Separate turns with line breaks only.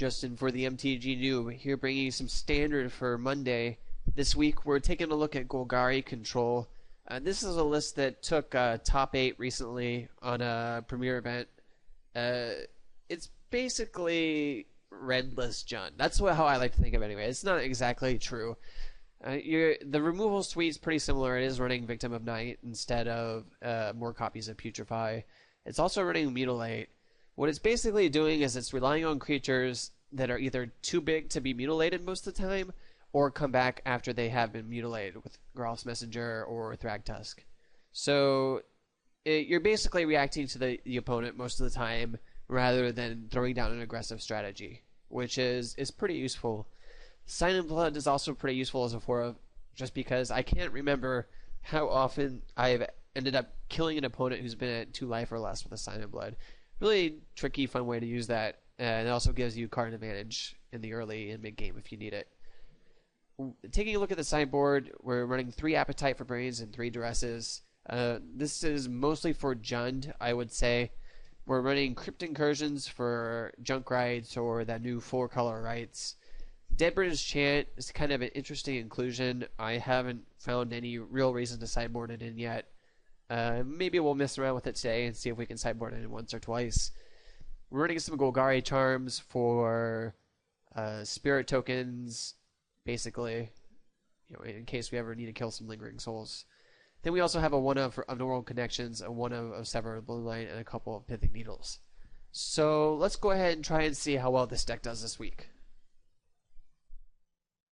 Justin for the Mtg here, bringing you some standard for Monday. This week we're taking a look at Golgari Control. This is a list that took top 8 recently on a Premier event. It's basically red list Jund. That's how I like to think of it anyway. It's not exactly true. The removal suite is pretty similar. It is running Victim of Night instead of more copies of Putrefy. It's also running Mutilate. What it's basically doing is it's relying on creatures that are either too big to be mutilated most of the time, or come back after they have been mutilated with Growl's Messenger or Thragtusk. So you're basically reacting to the opponent most of the time rather than throwing down an aggressive strategy, which is pretty useful. Sign in Blood is also pretty useful as a 4-of, just because I can't remember how often I've ended up killing an opponent who's been at 2 life or less with a Sign in Blood. Really tricky, fun way to use that, and it also gives you card advantage in the early and mid game if you need it. Taking a look at the sideboard, we're running 3 Appetite for Brains and 3 Duresses. This is mostly for Jund, I would say. We're running Crypt Incursions for Junk Rights or that new 4-color Rights. Dead British Chant is kind of an interesting inclusion. I haven't found any real reason to sideboard it in yet. Maybe we'll mess around with it today and see if we can sideboard it in once or twice. We're running some Golgari Charms for Spirit Tokens, basically, in case we ever need to kill some Lingering Souls. Then we also have a 1-of for Underworld Connections, a 1-of of Severed Blue Light, and a couple of Pithing Needles. So let's go ahead and try and see how well this deck does this week.